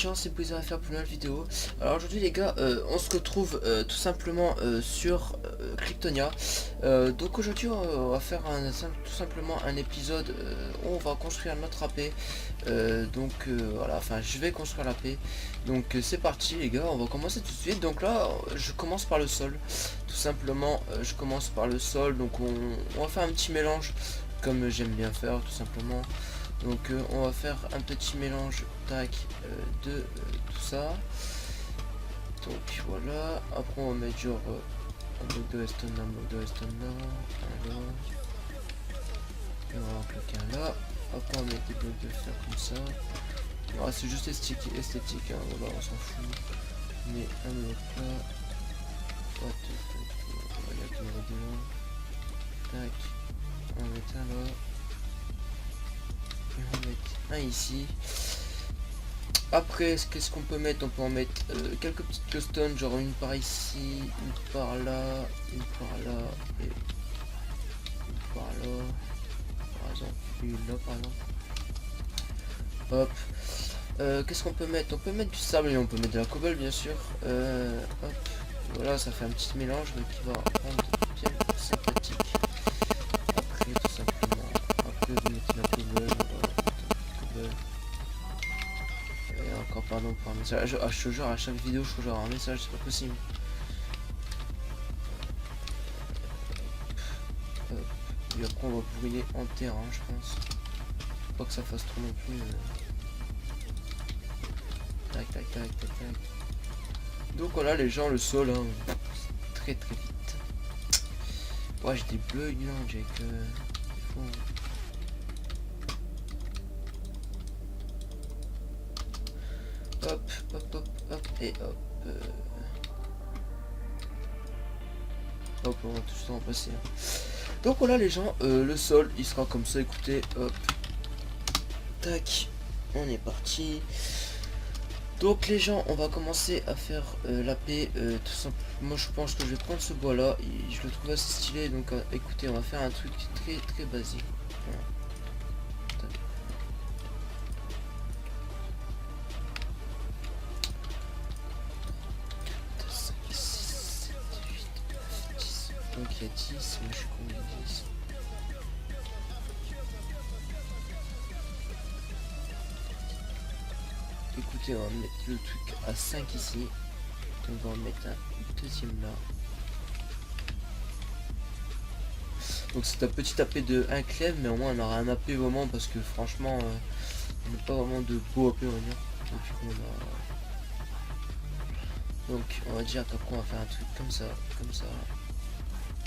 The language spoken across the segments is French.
gens, c'est plaisir à faire pour une nouvelle vidéo. Alors aujourd'hui les gars, on se retrouve tout simplement sur Kryptonia. Donc aujourd'hui on va faire tout simplement un épisode où on va construire notre AP. Voilà, enfin je vais construire l'AP. Donc c'est parti les gars, on va commencer tout de suite. Donc là je commence par le sol. Tout simplement je commence par le sol. Donc on va faire un petit mélange comme j'aime bien faire tout simplement. Donc on va faire un petit mélange tac de tout ça. Donc voilà, après on va mettre genre un bloc de redstone là, un bloc de redstone là, un là, et on va en claquer un là. Après on va mettre des blocs de fer comme ça. Voilà, c'est juste esthétique, hein, voilà, on s'en fout. Mais un bloc là. On va mettre un là. Tac, on va mettre un là. On va mettre un ici. Après, qu'est-ce qu'on peut mettre? On peut en mettre quelques petites custom, genre une par ici, une par là, une par là, et une par là, par exemple, une là par exemple. Hop. Qu'est-ce qu'on peut mettre? On peut mettre du sable et on peut mettre de la cobble bien sûr. Hop. Voilà, ça fait un petit mélange qui va rendre bien sympathique. Après, tout simplement, après vous mettez la cobble. Encore pardon pour un message. Je te jure, à chaque vidéo je te jure un message, c'est pas possible. Et après on va brûler en terrain, je pense. Pas que ça fasse trop non plus. Tac tac tac tac tac. Donc voilà les gens, le sol hein, très très vite. Ouais, j'ai des bleus non j'ai que. Hop, hop, hop, hop, et hop. Hop, on va tout le temps passer. Hein. Donc voilà les gens, le sol, il sera comme ça, écoutez, hop. Tac, on est parti. Donc les gens, on va commencer à faire la paix, tout simplement. Moi je pense que je vais prendre ce bois là, je le trouve assez stylé, donc écoutez, on va faire un truc très très basique. Voilà. Donc il y a 10, moi je suis combien de 10? Écoutez, on va mettre le truc à 5 ici. Donc on va en mettre un deuxième là. Donc c'est un petit AP de 1 clef, mais au moins on aura un AP vraiment parce que franchement on n'a pas vraiment de beau AP on va dire. Donc on va dire qu'après on va faire un truc comme ça, comme ça.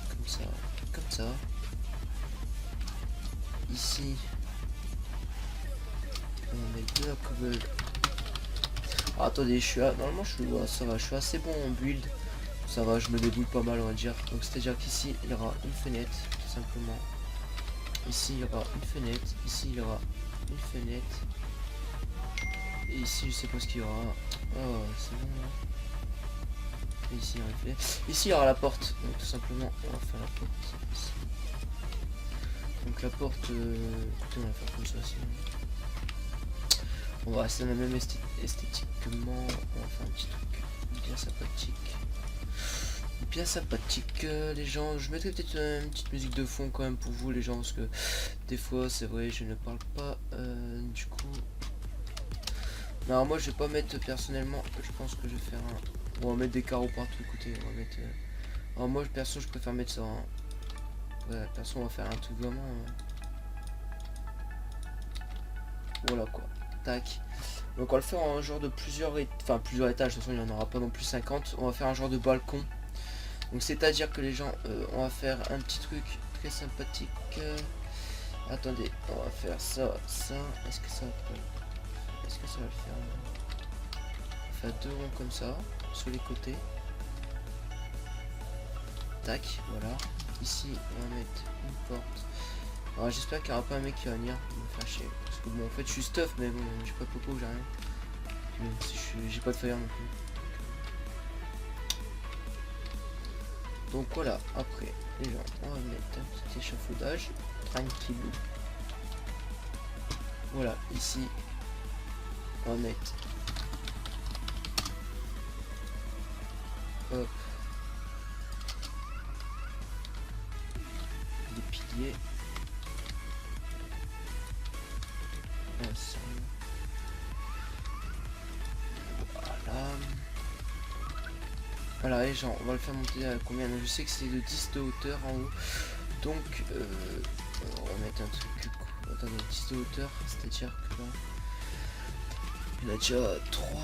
Comme ça, comme ça. Ici, on va mettre de la cobble. Ah, attendez, je suis là. Normalement, ça va, je suis assez bon en build. Ça va, je me débrouille pas mal, on va dire. Donc, c'est-à-dire qu'ici, il y aura une fenêtre, tout simplement. Ici, il y aura une fenêtre. Ici, il y aura une fenêtre. Et ici, je sais pas ce qu'il y aura. Oh, c'est bon là. Et ici, il y aura une fenêtre. Ici, il y aura la porte. Donc, tout simplement, on va faire la porte ici. Donc la porte, écoutez, on va faire comme ça aussi. On va rester dans la même esthétiquement. On va faire un petit truc bien sympathique. Bien sympathique les gens. Je mettrai peut-être une petite musique de fond quand même pour vous les gens. Parce que des fois c'est vrai je ne parle pas du coup. Non moi je vais pas mettre personnellement. Je pense que je vais faire un. On va mettre des carreaux partout. Écoutez on va mettre. Alors moi perso je préfère mettre ça. Hein. Ouais, perso on va faire un truc vraiment. Voilà quoi. Tac. Donc on va le faire en genre de plusieurs étages. De toute façon il n'y en aura pas non plus 50. On va faire un genre de balcon. Donc c'est à dire que les gens on va faire un petit truc très sympathique. Attendez, on va faire ça, ça. Est-ce que ça va le faire? On va faire 2 ronds comme ça sur les côtés. Tac, voilà. Ici on va mettre une porte. Alors j'espère qu'il n'y aura pas un mec qui va venir me faire chier. Parce que bon en fait je suis stuff mais bon j'ai pas de popo, j'ai rien. Même si j'ai pas de fire non plus. Donc voilà, après les gens on va mettre un petit échafaudage. Tranquille. Voilà, ici on va mettre Hop. Les piliers. Ah, ça. Voilà. Voilà les gens, on va le faire monter à combien? Je sais que c'est de 10 de hauteur en haut. Donc on va mettre un truc. Attendez, 10 de hauteur, c'est-à-dire que là. Il y en a déjà 3.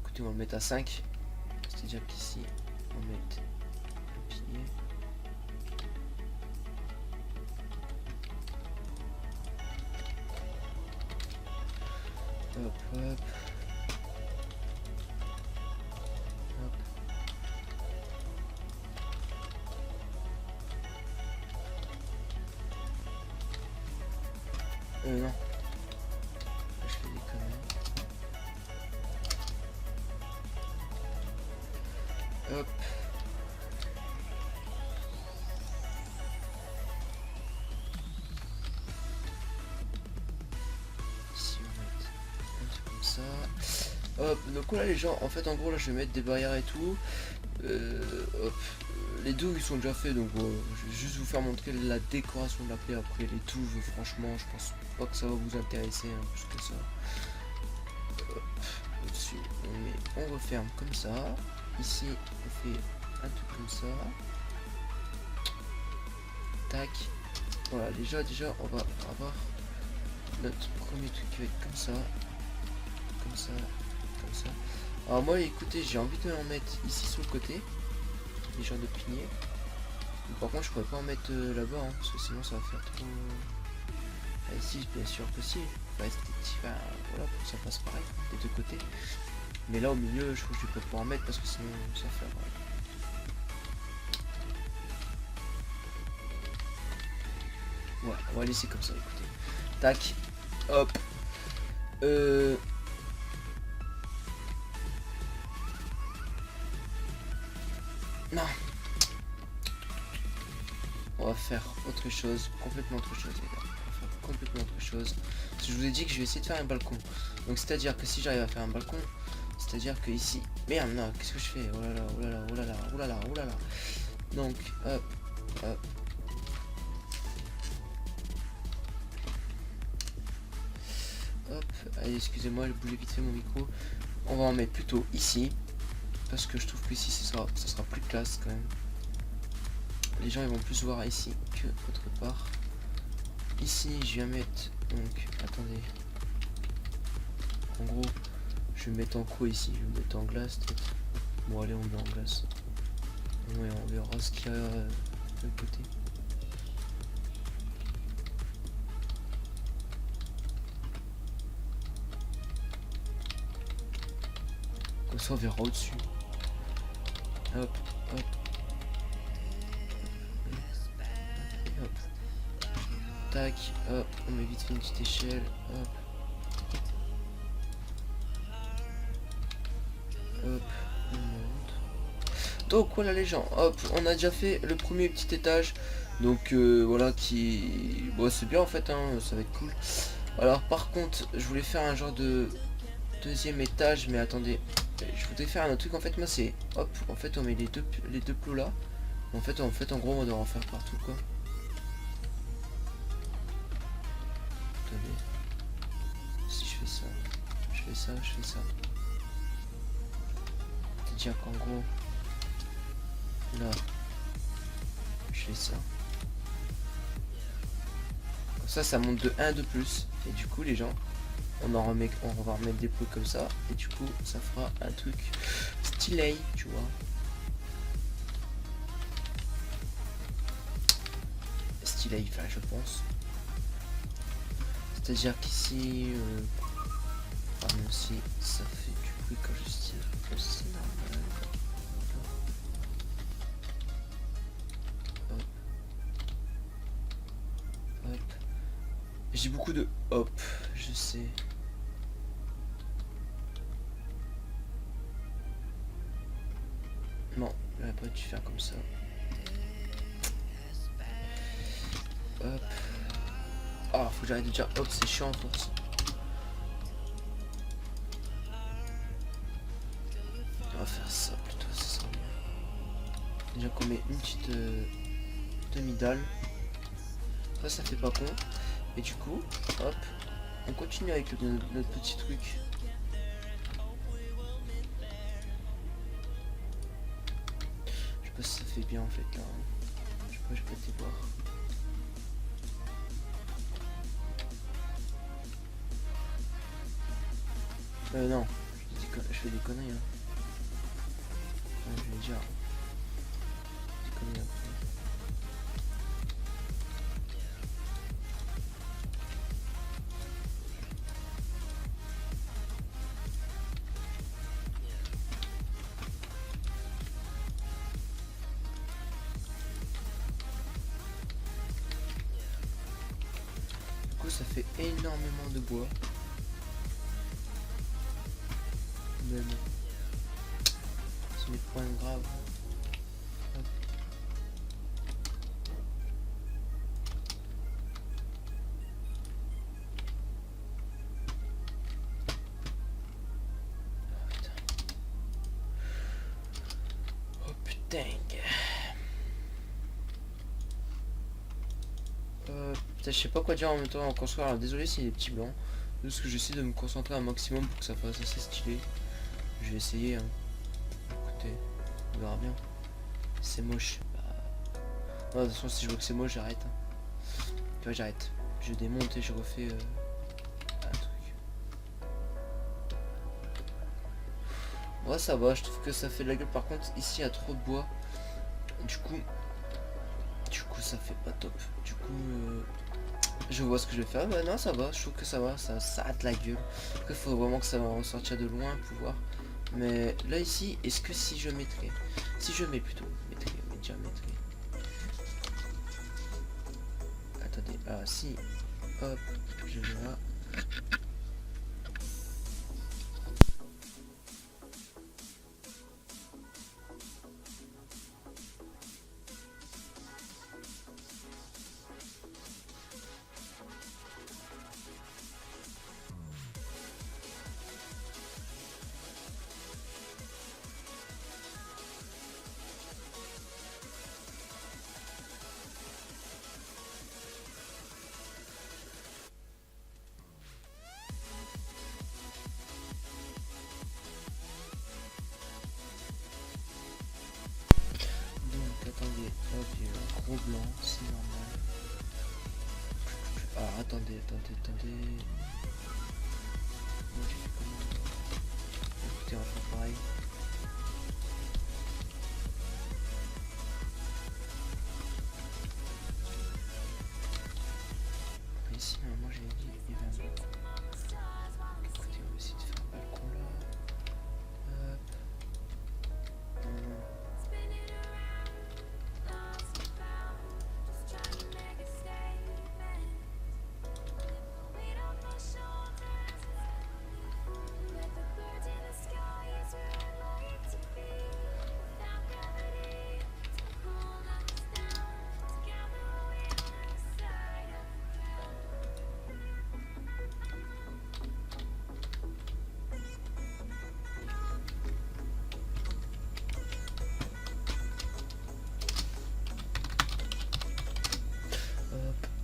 Écoutez, on va le mettre à 5. C'est-à-dire qu'ici, on va mettre un pilier. Hop, hop. Hop. Non. Je fais des conneries. Hop. Ici on va mettre un truc comme ça. Hop, donc là les gens, en fait en gros là je vais mettre des barrières et tout. Hop. Les douves ils sont déjà faits, donc je vais juste vous faire montrer la décoration de la paix. Après les douves, franchement je pense pas que ça va vous intéresser hein, plus que ça. Hop, au-dessus on referme comme ça. Ici on fait un truc comme ça. Tac. Voilà, déjà on va avoir notre premier truc qui va être comme ça. Comme ça. Comme ça. Alors moi écoutez, j'ai envie de en mettre ici sur le côté. Les genres de piliers. Par contre je pourrais pas en mettre là-bas hein, parce que sinon ça va faire trop. Ah, ici bien sûr que si. Enfin, enfin, voilà, pour que ça passe pareil des deux côtés. Mais là au milieu je trouve que je peux pas en mettre parce que sinon ça va faire. Ouais, on va laisser comme ça, écoutez. Tac. Hop. Non. On va faire autre chose, complètement autre chose, les gars. On va faire complètement autre chose. Parce que je vous ai dit que je vais essayer de faire un balcon. Donc c'est-à-dire que si j'arrive à faire un balcon, c'est-à-dire que ici. Merde, non, qu'est-ce que je fais? Oh là là, oh là là, oh là là, oh là là, oh là là. Donc, hop, hop. Hop, allez, excusez-moi, je bougais vite fait mon micro. On va en mettre plutôt ici. Parce que je trouve que ici, ça sera plus classe quand même. Les gens ils vont plus voir ici que autre part. Ici, je viens mettre. Donc, attendez. En gros, je vais mettre en quoi ici? Je vais mettre en glace peut-être. Bon, allez, on met en glace. Ouais, on verra ce qu'il y a de l'autre côté. Comme ça, on verra au-dessus. Hop, hop. Et hop. Tac, hop, on met vite fait une petite échelle. Hop. Hop, on monte. Donc voilà les gens, hop, on a déjà fait le premier petit étage. Donc voilà qui. Bon c'est bien en fait hein, ça va être cool. Alors par contre je voulais faire un genre de deuxième étage, mais attendez. Je voudrais faire un autre truc en fait, moi c'est hop, en fait on met les deux plots là. En fait en gros on doit en faire partout quoi. Attendez. Si je fais ça, je fais ça, je fais ça. C'est-à-dire qu'en gros là je fais ça. Comme ça monte de 1 de plus. Et du coup les gens on va remettre des plots comme ça. Et du coup ça fera un truc stylé, tu vois. Stylé, enfin je pense. C'est-à-dire qu'ici même si ça fait du bruit quand je tire, c'est normal. Hop. Hop. J'ai beaucoup de hop, je sais. Non, j'aurais pas dû faire comme ça. Hop. Ah, faut que j'arrête de dire hop, c'est chiant pour ça. On va faire ça plutôt, ça sera mieux. Déjà qu'on met une petite demi-dalle. Ça fait pas con. Et du coup, hop, on continue avec notre petit truc. Je sais pas si ça fait bien en fait là. Je sais pas, je peux te voir. Non, je fais des conneries hein. Enfin, je vais dire. Des conneries après. Du coup ça fait énormément de bois. Mais bon. C'est des problèmes graves. Hop. Oh putain. Putain, je sais pas quoi dire en même temps en construire. Alors désolé s'il y a des petits blancs. Parce que j'essaie de me concentrer un maximum pour que ça fasse assez stylé. Je vais essayer hein. Écoutez, on verra bien. C'est moche. Non, de toute façon si je vois que c'est moche j'arrête. Hein. Tu vois j'arrête. Je démonte et je refais un truc. Ouais ça va, je trouve que ça fait de la gueule. Par contre ici il y a trop de bois. Du coup ça fait pas top. Du coup je vois ce que je vais faire. Bah non ça va, je trouve que ça va, ça a de la gueule. Après faut vraiment que ça va ressortir de loin pour voir. Mais là ici, est-ce que si je mettrais, si je mets plutôt, mettrais. Attendez, ah si, hop, je vais là. Attendez, hop, il y a eu un gros blanc, c'est normal. Alors attendez. Moi j'ai fait comment? Écoutez, on va faire pareil. Après ici, normalement j'avais dit, il y avait un balcon. Écoutez, on va essayer de faire un balcon là.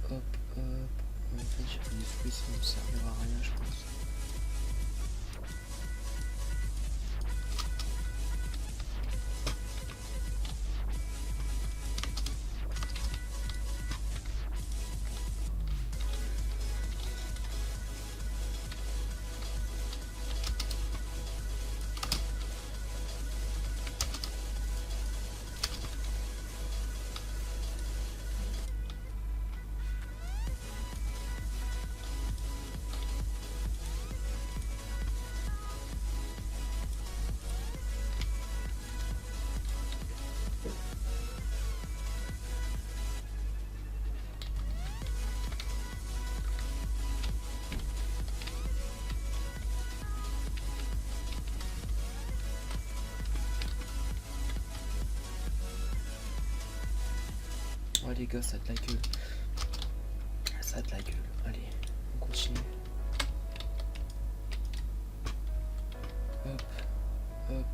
Hop. En fait, j'ai fait des fruits, ça ne me servira à rien, je pense. Ouais les gars, ça a de la gueule. Ça Ça a de la gueule. Allez, on continue. Hop, hop.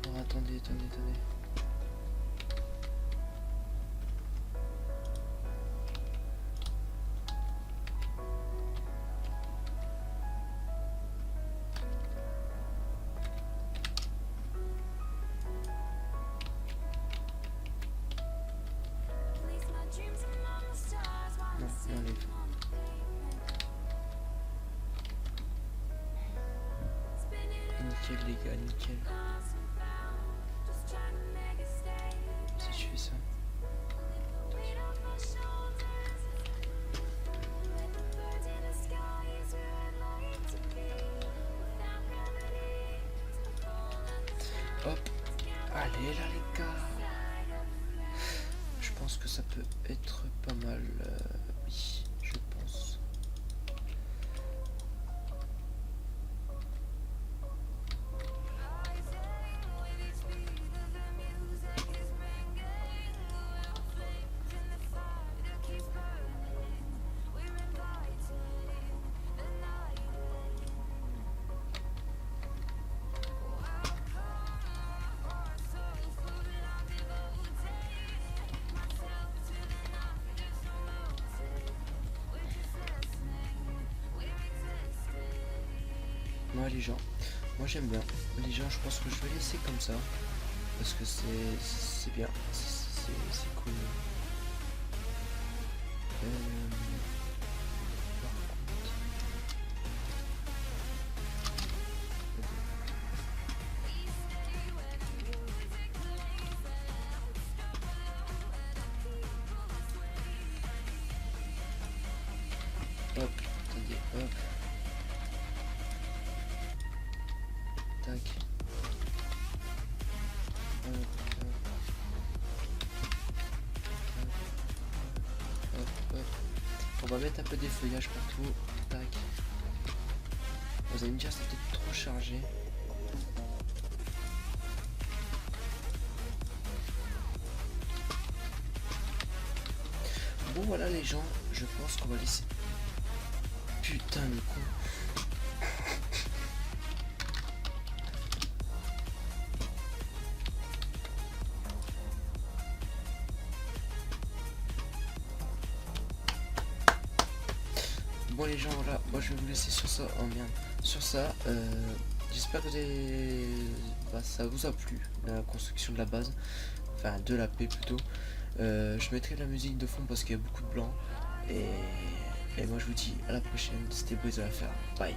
Oh, attendez. Non, allez. Nickel les gars, nickel. Si je fais ça. Hop. Allez là les gars. Je pense que ça peut être pas mal. Oui, je pense. Moi les gens, moi j'aime bien. Les gens, je pense que je vais laisser comme ça. Parce que c'est bien. C'est cool. Par contre... Hop, attendez, hop. Tac. Hop. On va mettre un peu des feuillages partout. Tac. Vous allez me dire c'est peut-être trop chargé. Bon voilà les gens, je pense qu'on va laisser. Putain le con. Bon les gens, voilà, moi je vais vous laisser sur ça. Oh merde, sur ça. J'espère que ça vous a plu, la construction de la base, enfin de la paix plutôt. Je mettrai la musique de fond parce qu'il y a beaucoup de blanc. Et moi je vous dis à la prochaine. C'était Boys à la faire. Bye.